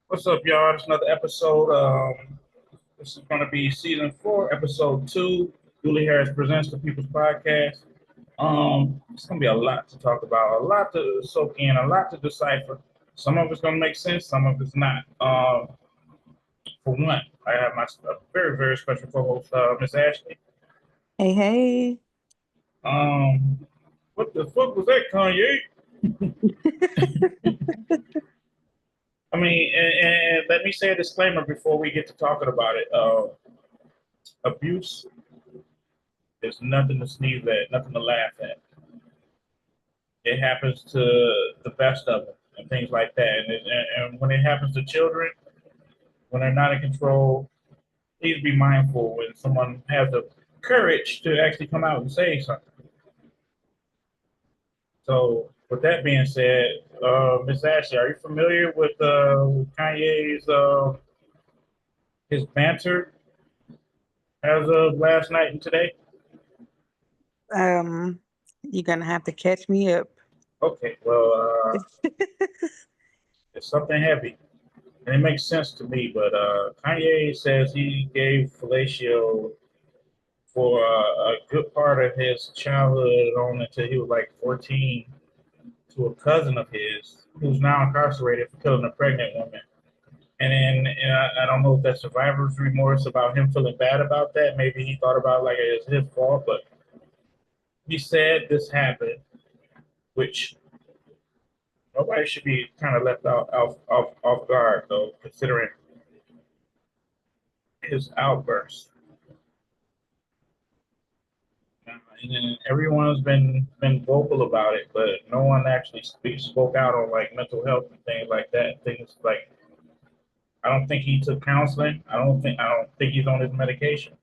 What's up, y'all? It's another episode. This is going to be season 4, episode 2. Julie Harris presents the People's Podcast. It's going to be a lot to talk about, a lot to soak in, a lot to decipher. Some of it's going to make sense, some of it's not. For one, I have my very, very special co-host, Miss Ashley. Hey, hey. Um, what the fuck was that, Kanye? And let me say a disclaimer before we get to talking about it. Abuse is nothing to sneeze at, nothing to laugh at. It happens to the best of them and things like that. And when it happens to children, when they're not in control, please be mindful when someone has the courage to actually come out and say something. So, with that being said, Miss Ashley, are you familiar with Kanye's his banter as of last night and today? Um, you're gonna have to catch me up. Okay, well, it's something heavy, and it makes sense to me. But Kanye says he gave fellatio for a good part of his childhood on until he was like 14 to a cousin of his who's now incarcerated for killing a pregnant woman. And I don't know if that's survivor's remorse about him feeling bad about that. Maybe he thought about like it's his fault, but he said this happened, which nobody should be kind of left off guard though, considering his outburst. And everyone's been vocal about it, but no one actually spoke out on like mental health and things like that. Things like I don't think he took counseling. I don't think he's on his medication.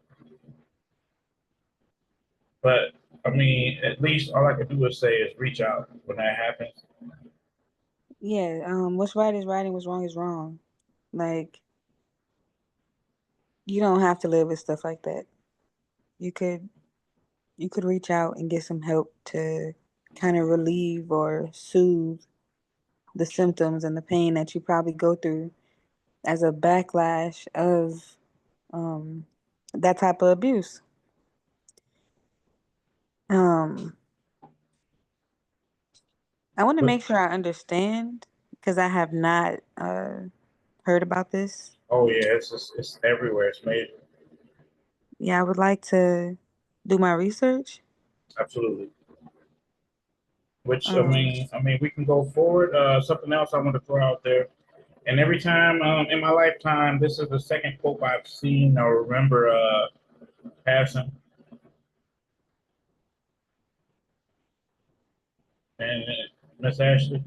But I mean, at least all I can do is say is reach out when that happens. Yeah, what's right is right and what's wrong is wrong. Like, you don't have to live with stuff like that. You could you could reach out and get some help to kind of relieve or soothe the symptoms and the pain that you probably go through as a backlash of um that type of abuse. Um, I want to But make sure I understand because I have not heard about this. oh yeah, it's everywhere. It's major. Yeah, I would like to do my research. Absolutely. Which Um, we can go forward. Something else I want to throw out there. And every time in my lifetime, this is the second pope I've seen or remember passing. And Miss Ashley,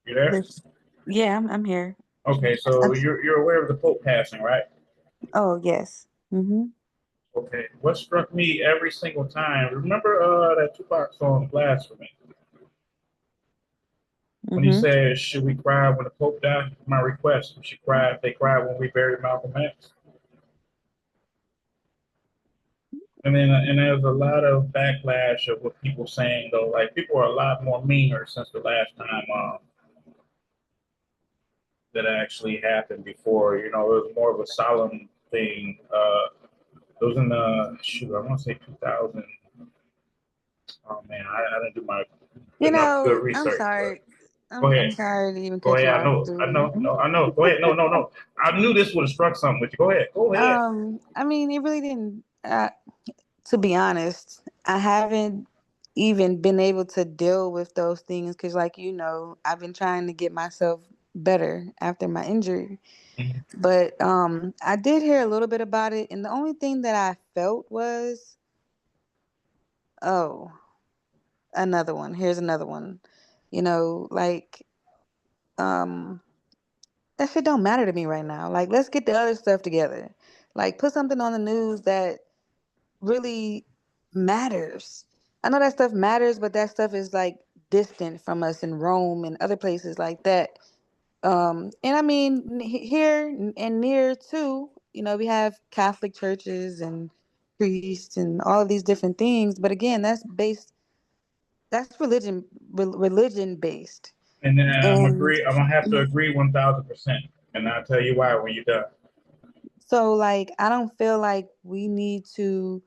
you there? this, yeah, I'm here. Okay, so you're aware of the pope passing, right? Oh, yes. Mm-hmm. Okay. What struck me every single time? Remember that Tupac song "Blasphemy" when he Mm-hmm. said, "Should we cry when the pope died?" My request: we should cry if they cried when we buried Malcolm X. And there's a lot of backlash of what people saying though. Like people are a lot more meaner since the last time that actually happened before. You know, it was more of a solemn thing. It was in the shoot, I want to say 2000. Oh man, I didn't do my You enough good know, I'm research. But sorry. go I'm ahead, sorry to even go cut you ahead. off, I dude. know, no, I know. Go ahead. No, no, no. I knew this would have struck something with you. Go ahead, go ahead. I mean, it really didn't. To be honest, I haven't even been able to deal with those things because, like I've been trying to get myself better after my injury. Mhm. But I did hear a little bit about it, and the only thing that I felt was, oh, another one. Here's another one. Like um, that shit don't matter to me right now. Like, let's get the other stuff together. Like, put something on the news that really matters. I know that stuff matters, but that stuff is like distant from us in Rome and other places like that. And I mean, here and near too, we have Catholic churches and priests and all of these different things. But again, that's religion based. And then And I'm gonna have to agree 1,000%. And I'll tell you why when you're done. so, like, I don't feel like we need to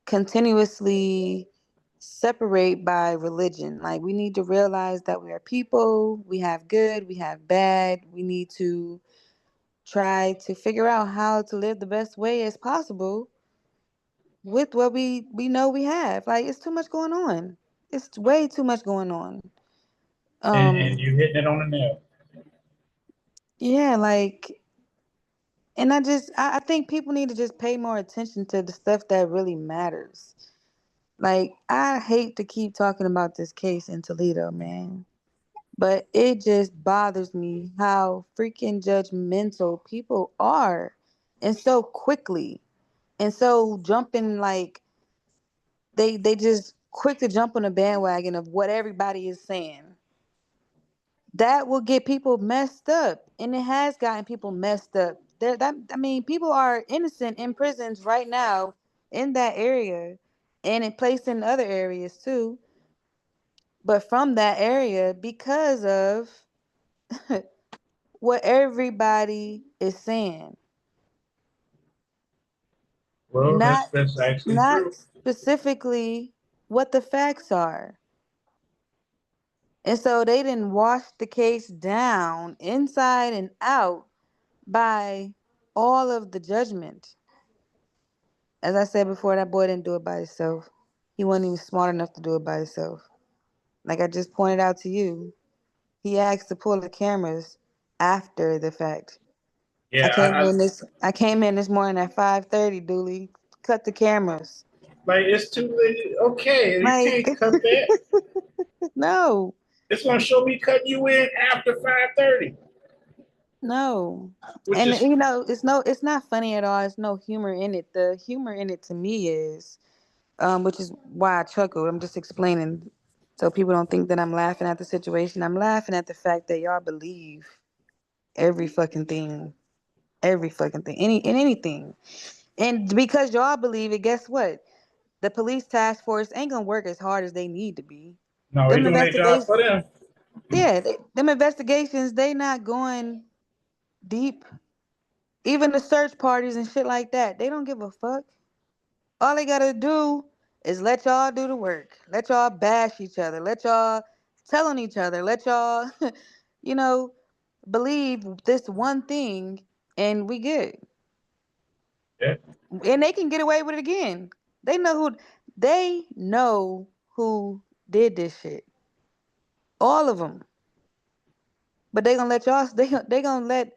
continuously separate by religion. Like, we need to realize that we are people, we have good, we have bad. We need to try to figure out how to live the best way as possible with what we know we have. Like, it's too much going on. It's way too much going on. And Um, you hitting it on the nail. yeah, like, and I think people need to just pay more attention to the stuff that really matters. Like, I hate to keep talking about this case in Toledo, man, but it just bothers me how freaking judgmental people are, and so quickly, and so jumping, like, they just quick to jump on the bandwagon of what everybody is saying. That will get people messed up, and it has gotten people messed up. I mean, people are innocent in prisons right now in that area, and in placed in other areas too. But from that area, because of what everybody is saying, Well, not that's actually not true. specifically what the facts are. And so they didn't wash the case down inside and out by all of the judgment. As I said before, that boy didn't do it by himself. He wasn't even smart enough to do it by himself. Like I just pointed out to you, he asked to pull the cameras after the fact. Yeah, I I came in this morning at 5:30, Dooley. Cut the cameras. like it's too late. Okay, you Like, can't cut that. no, It's gonna show me cutting you in after 5:30, no. which And is it's not funny at all. It's no humor in it. The humor in it to me is which is why I chuckled. I'm just explaining so people don't think that I'm laughing at the situation. I'm laughing at the fact that y'all believe every fucking thing, anything. And because y'all believe it, guess what? The police task force ain't gonna work as hard as they need to be. no, they Them doing their job investigations, for them. yeah, them investigations, they not going deep. Even the search parties and shit like that, they don't give a fuck. All they gotta do is let y'all do the work. Let y'all bash each other. Let y'all tell on each other. Let y'all, you know, believe this one thing and we good. Yeah, And they can get away with it again. They know who they know who did this shit. All of them. But they gonna let y'all they gonna let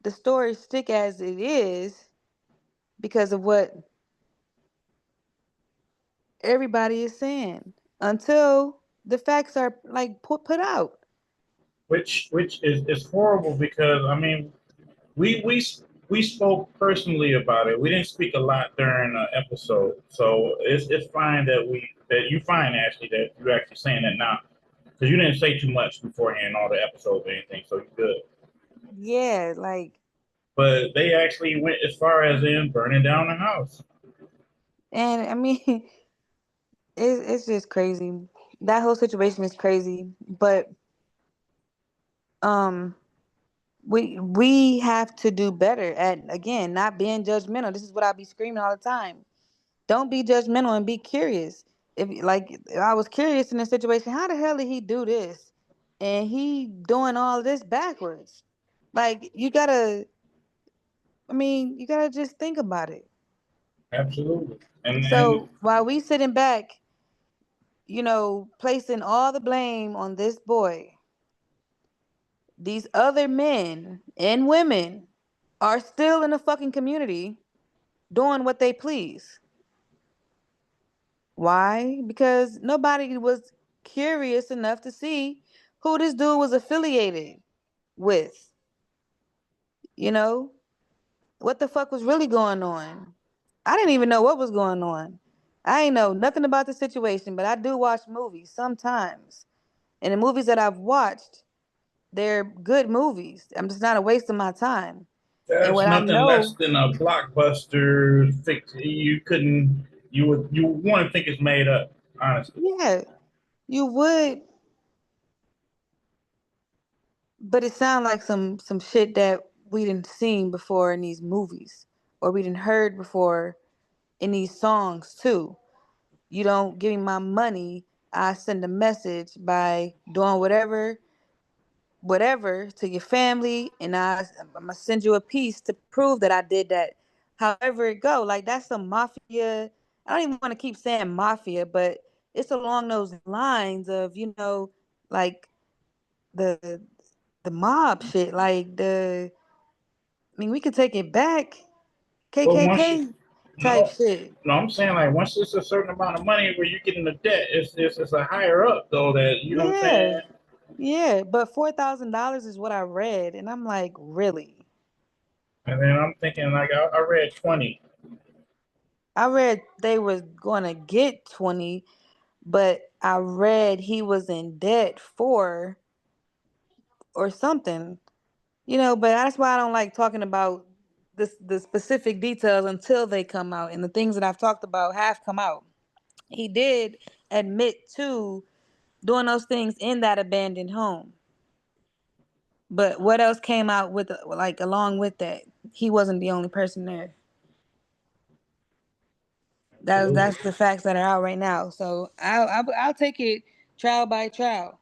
the story stick as it is because of what everybody is saying until the facts are like put out. which is horrible because I mean we we we spoke personally about it. We didn't speak a lot during the episode, so it's fine that you find Ashley that you're actually saying that now because you didn't say too much beforehand all the episodes or anything, so you're good. Yeah, like, But they actually went as far as in burning down the house. and I mean, it's just crazy. That whole situation is crazy. But um, we have to do better at, again, not being judgmental. This is what I be screaming all the time. Don't be judgmental and be curious. If I was curious in this situation, how the hell did he do this? And he doing all this backwards. Like, you gotta just think about it. Absolutely. And So while we sitting back, placing all the blame on this boy, these other men and women are still in the fucking community doing what they please. Why? Because nobody was curious enough to see who this dude was affiliated with. You know? What the fuck was really going on? I didn't even know what was going on. I ain't know nothing about the situation, but I do watch movies sometimes. And the movies that I've watched, they're good movies. I'm just not a waste of my time. And there's what I nothing less know, than a blockbuster fix. You couldn't. You want to think it's made up, honestly. yeah, you would, but it sounds like some shit that we didn't seen before in these movies, or we didn't heard before in these songs too. You don't give me my money, I send a message by doing whatever to your family, and I'm gonna send you a piece to prove that I did that. However it go, like that's some mafia. I don't even want to keep saying mafia, but it's along those lines of, like the the mob shit, like I mean, we could take it back, But once you, KKK type no, shit. no, I'm saying like once it's a certain amount of money where you get in the debt, it's a higher up though that you know what I'm Yeah, saying. yeah, but $4,000 is what I read, and I'm like, really? And then I'm thinking like I read 20. I read they was gonna get 20, but I read he was in debt for or something, but that's why I don't like talking about the specific details until they come out. And the things that I've talked about have come out. He did admit to doing those things in that abandoned home. But what else came out with like along with that? He wasn't the only person there. Absolutely. That's the facts that are out right now. So I'll take it trial by trial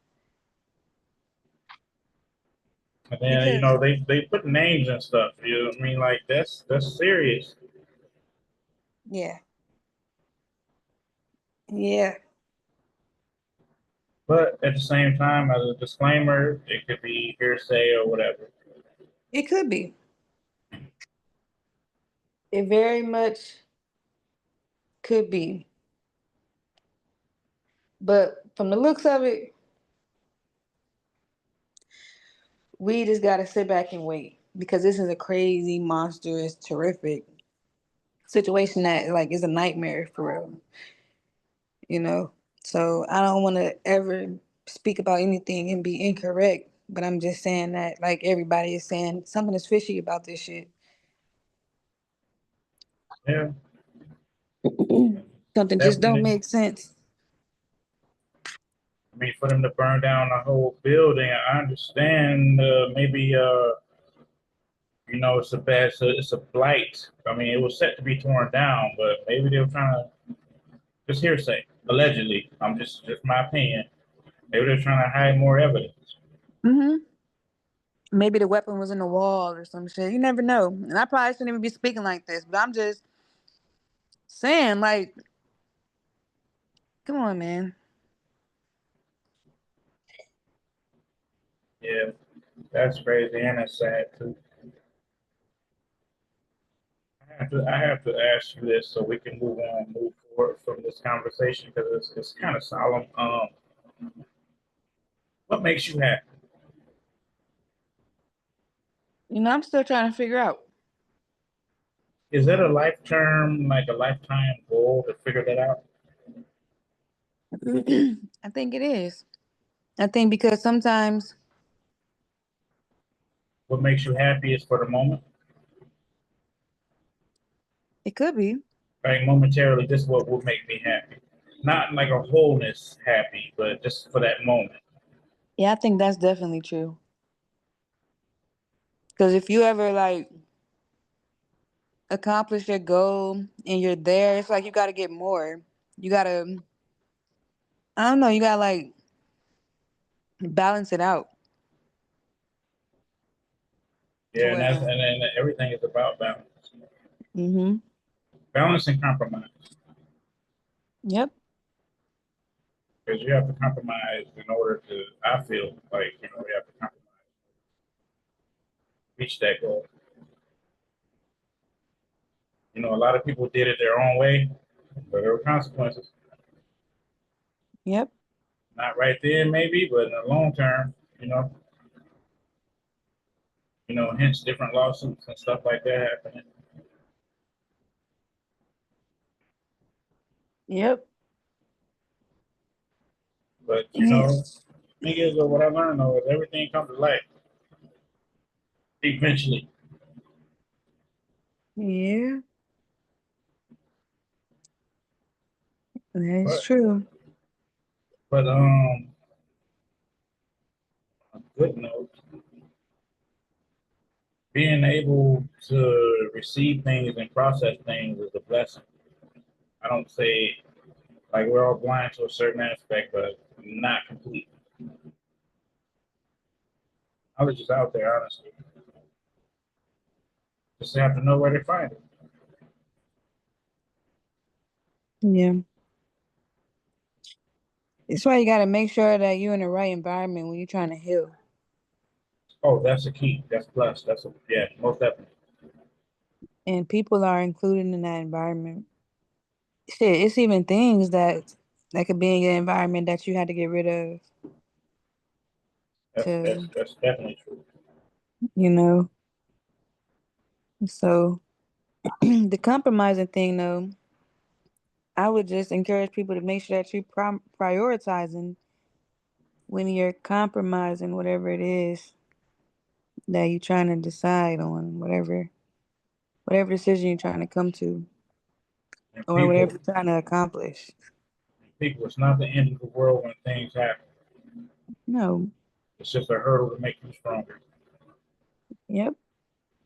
And then because they put names and stuff. You know what I mean? Like that's serious. yeah, yeah, But at the same time, as a disclaimer, it could be hearsay or whatever. it could be. It very much could be. But from the looks of it, we just gotta sit back and wait because this is a crazy, monstrous, terrific situation that like is a nightmare for real. You know. So I don't want to ever speak about anything and be incorrect, but I'm just saying that like everybody is saying something is fishy about this shit. Yeah, Something just don't definitely. make sense. I mean, for them to burn down the whole building, I understand. Maybe it's a bad, it's a blight. I mean, it was set to be torn down, but maybe they were trying to just hearsay, allegedly. I'm just my opinion. Maybe they're trying to hide more evidence. Hmm. Maybe the weapon was in the wall or some shit. You never know. And I probably shouldn't even be speaking like this, but I'm just saying, like, come on, man. Yeah, that's crazy and it's sad too. I have to ask you this so we can move forward from this conversation because it's kind of solemn. What makes you happy? I'm still trying to figure out. Is that a lifetime goal to figure that out? I think it is. I think because sometimes What makes you happy is for the moment. it could be. Like momentarily, this is what will make me happy. Not like a wholeness happy, but just for that moment. Yeah, I think that's definitely true. Because if you ever like accomplish your goal and you're there, it's like you got to get more. You got to, I don't know, you got to like balance it out to Yeah, and that's where, and everything is about balance, mm-hmm. balance and compromise. Yep. Because you have to compromise in order to. I feel like you have to compromise, reach that goal. A lot of people did it their own way, but there were consequences. Yep. Not right then, maybe, but in the long term, you know, hence different lawsuits and stuff like that happening. Yep. But Yeah. thing is, what I learned though is everything comes to light eventually. Yeah. That's But true. but a good note. being able to receive things and process things is a blessing. I don't say like we're all blind to a certain aspect, but not completely. Knowledge is out there, honestly. Just have to know where to find it. Yeah. It's why you got to make sure that you're in the right environment when you're trying to heal. Oh, that's a key. That's plus. That's a yeah, most definitely. And people are included in that environment. Shit, it's even things that could be in your environment that you had to get rid of That's that's to, that's definitely true. you know. So the compromising thing, though, I would just encourage people to make sure that you're prioritizing when you're compromising whatever it is that you're trying to decide on, whatever decision you're trying to come to, And or whatever people, you're trying to accomplish. it's not the end of the world when things happen. No. It's just a hurdle to make you stronger. Yep.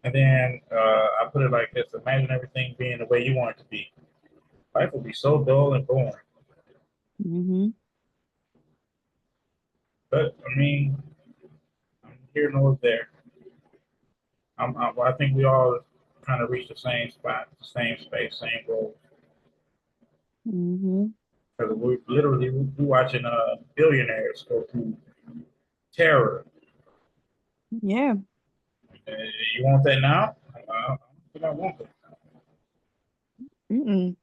And then I put it like this: imagine everything being the way you want it to be. Life would be so dull and boring. Mm-hmm. But I mean, I'm here nor there. I think we all kind of reach the same spot, the same space, same goal. Mm-hmm. Because we watching billionaires go through terror. Yeah. Uh, you want that now? I don't think I want that. Mm-mm.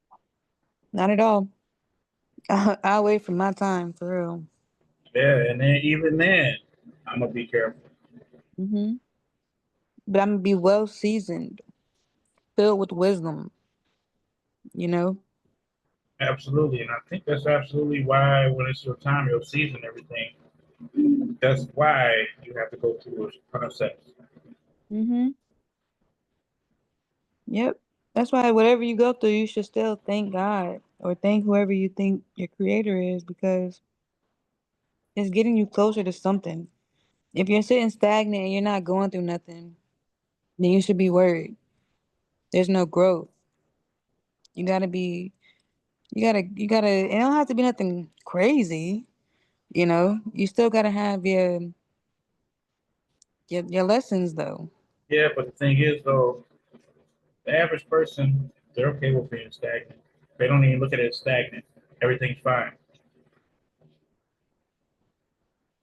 Not at all. I'll wait for my time for real. Yeah, and then even then, I'm gonna be careful. Mm-hmm. But I'm gonna be well seasoned, filled with wisdom, you know? Absolutely, and I think that's absolutely why when it's your time, your season, everything. That's why you have to go through a process. Mm-hmm. Yep. That's why whatever you go through, you should still thank God or thank whoever you think your creator is because it's getting you closer to something. If you're sitting stagnant and you're not going through nothing, then you should be worried. There's no growth. You gotta be, you gotta, it don't have to be nothing crazy, you know? You still gotta have your lessons though. Yeah, but the thing is, though, the average person, they're okay with being stagnant. They don't even look at it as stagnant. Everything's fine.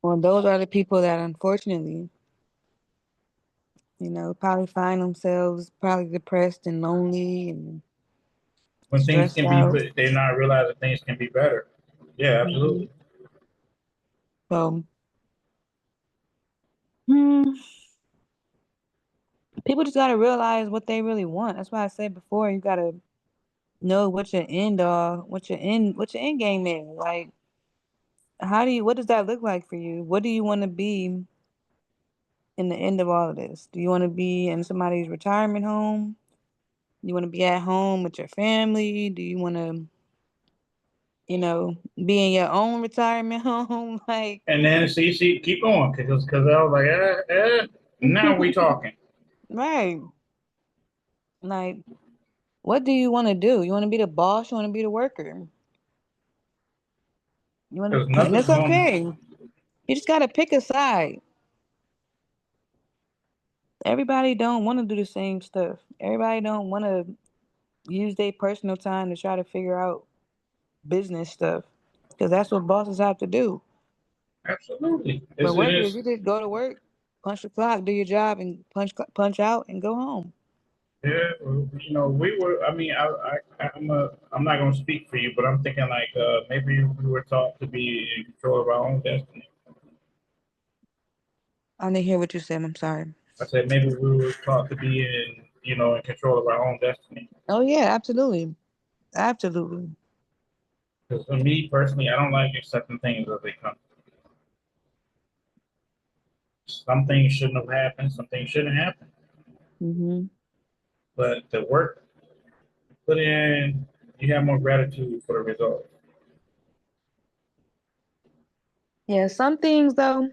Well, those are the people that unfortunately, probably find themselves probably depressed and lonely and When things stressed can be, out. they're not realizing things can be better. Yeah, Hmm. absolutely. So, hmm, people just gotta realize what they really want. That's why I said before, you gotta know what your end game is. Like, what does that look like for you? What do you want to be in the end of all of this? Do you want to be in somebody's retirement home? Do you want to be at home with your family? Do you want to, be in your own retirement home? Like, And then see, keep going because I was like, now we talking. right. Like, what do you want to do? You want to be the boss? You want to be the worker? You want Because to, and nothing's it's going. okay. You just gotta pick a side. Everybody don't want to do the same stuff. Everybody don't want to use their personal time to try to figure out business stuff because that's what bosses have to do. Absolutely, But it workers, is. you just go to work, punch the clock, do your job, and punch out and go home. Yeah, we were. I mean, I'm not going to speak for you, but I'm thinking like maybe we were taught to be in control of our own destiny. I didn't hear what you said. I'm sorry. I said maybe we were taught to be in control of our own destiny. Oh yeah, absolutely, absolutely. Because for me personally, I don't like accepting things as they come. Some things shouldn't have happened. Some things shouldn't happen. Hmm. But the work put in, you have more gratitude for the result. Yeah, some things though,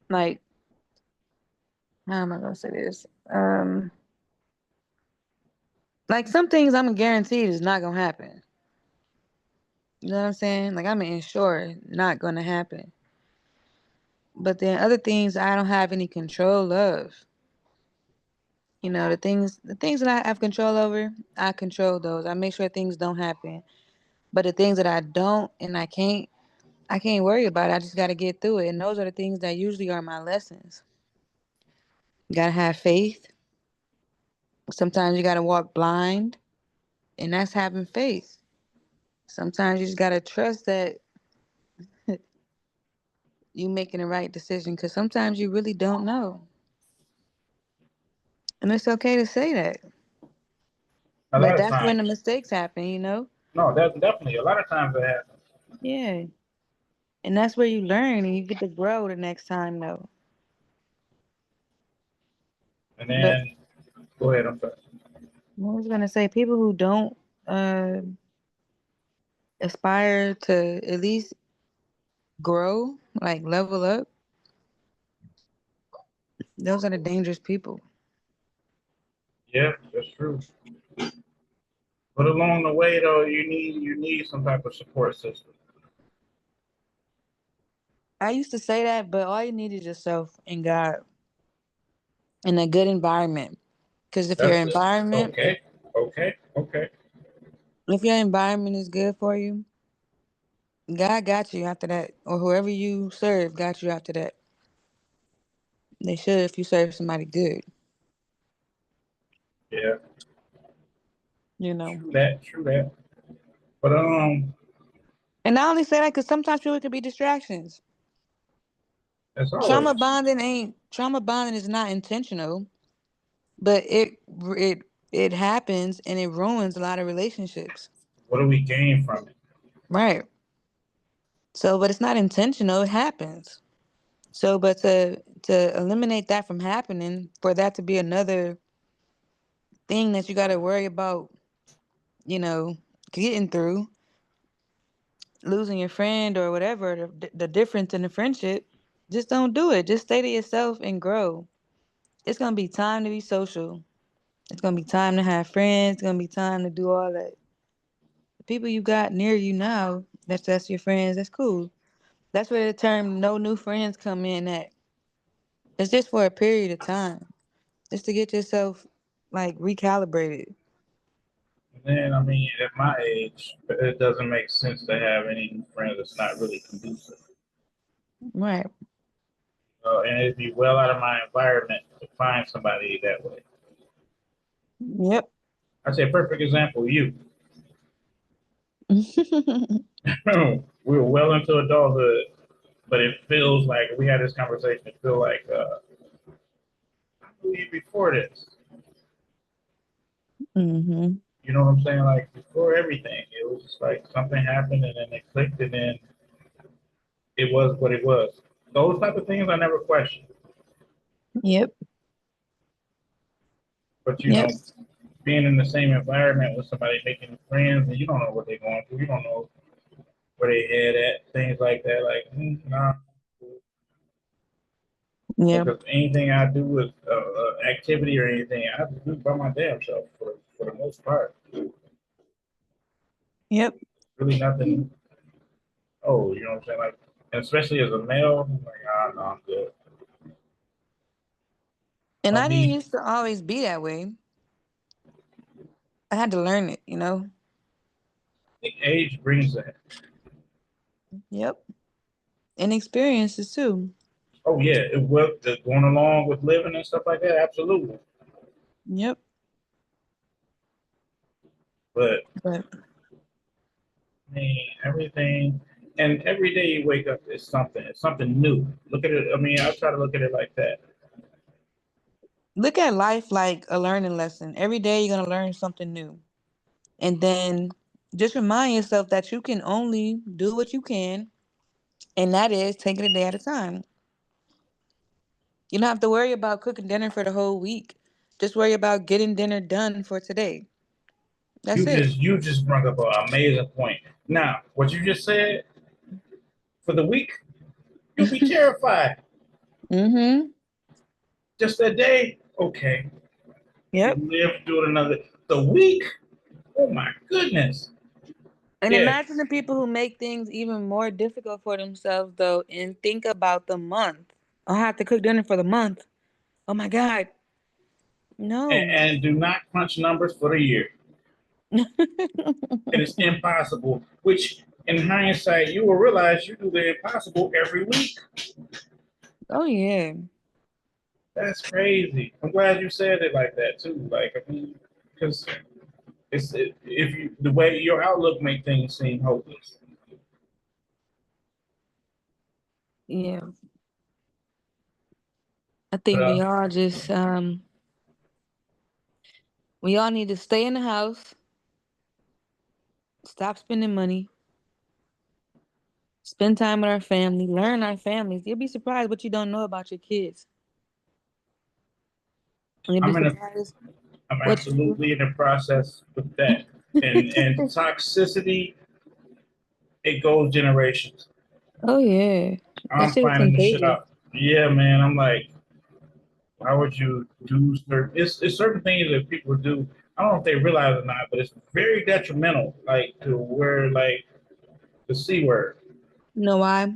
like how am I gonna say this? Like some things I'm guaranteed is not gonna happen. You know what I'm saying? Like I'm ensure not gonna happen. But then other things I don't have any control of. You know, the things that I have control over, I control those. I make sure things don't happen. But the things that I don't and I can't worry about it. I just gotta get through it. And those are the things that usually are my lessons. You gotta have faith. Sometimes you gotta walk blind, and that's having faith. Sometimes you just gotta trust that you making the right decision because sometimes you really don't know. And it's okay to say that. A But lot of that's when times, the mistakes happen. no, that's definitely a lot of times that happens. Yeah. And that's where you learn and you get to grow the next time though. And But then go ahead, I'm sorry. I was gonna say people who don't uh aspire to at least grow, like level up, those are the dangerous people. Yeah, that's true. But along the way, though, you need some type of support system. I used to say that, but all you need is yourself and God in a good environment. Because That's it. Okay, okay, okay. if your environment is good for you, God got you after that, or whoever you serve got you after that. They should if you serve somebody good, Yeah, you know. true that, true that. But And I only say that because sometimes people can be distractions. as always, Trauma bonding is not intentional, but it happens and it ruins a lot of relationships. what do we gain from it? Right. So, but it's not intentional. It happens. So, but to eliminate that from happening, for that to be another thing that you got to worry about, you know, getting through, losing your friend or whatever, the difference in the friendship, just don't do it. Just stay to yourself and grow. It's gonna be time to be social. It's gonna be time to have friends. It's gonna be time to do all that. The people you got near you now, that's your friends. That's cool. That's where the term "no new friends" come in. At it's just for a period of time, just to get yourself like recalibrated. And then, I mean, at my age, it doesn't make sense to have any friends that's not really conducive. Right. And it'd be well out of my environment to find somebody that way. Yep. I say, perfect example, you. We were well into adulthood, but it feels like we had this conversation. It feels like I knew you before this. hmm You know what I'm saying? Like before everything, it was just like something happened and then it clicked and then it was what it was. Those type of things I never questioned. Yep. But Yep. being in the same environment with somebody making friends and you don't know what they're going through. You don't know where they head at, things like that. Like, nah. Yep. Because anything I do with activity or anything, I have to do by my damn self for the most part. Yep. Really nothing. Oh, you know what I'm saying? Like, especially as a male, I'm like, no, I'm good. And Don't I didn't need used to always be that way. I had to learn it. age brings that. Yep. And experiences too. Oh yeah, it will going along with living and stuff like that. Absolutely, Yep. but But I mean everything. And every day you wake up, it's something. It's something new. Look at it. I mean, I try to look at it like that. look at life like a learning lesson. Every day you're gonna learn something new. And then just remind yourself that you can only do what you can, and that is take it a day at a time. You don't have to worry about cooking dinner for the whole week. Just worry about getting dinner done for today. That's it. You just brought up an amazing point. Now, what you just said for the week, you'll be terrified. Mm-hmm. Just a day? Okay. Yep. You live through another the week? Oh my goodness. And Yeah. imagine the people who make things even more difficult for themselves, though, and think about the month. I have to cook dinner for the month. Oh my God. No. And do not crunch numbers for the year. It is impossible. Which in hindsight, you will realize you do the impossible every week. Oh, yeah. That's crazy. I'm glad you said it like that too. Like, I mean, because if you the way your outlook make things seem hopeless. Yeah. I But think we all need to stay in the house, stop spending money, spend time with our family, learn our families. You'll be surprised what you don't know about your kids. You'll be I'm in a surprised I'm what you. absolutely in the process with that. And toxicity, it goes generations. Oh yeah, that I'm shit is finding this shit contagious. out. Yeah, man. I'm like, why would you do certain? It's certain things that people do. I don't know if they realize it or not, but it's very detrimental. Like to where like the c word. You know why?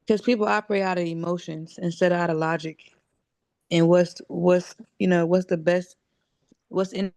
Because people operate out of emotions instead of out of logic. And what's what's the best? What's in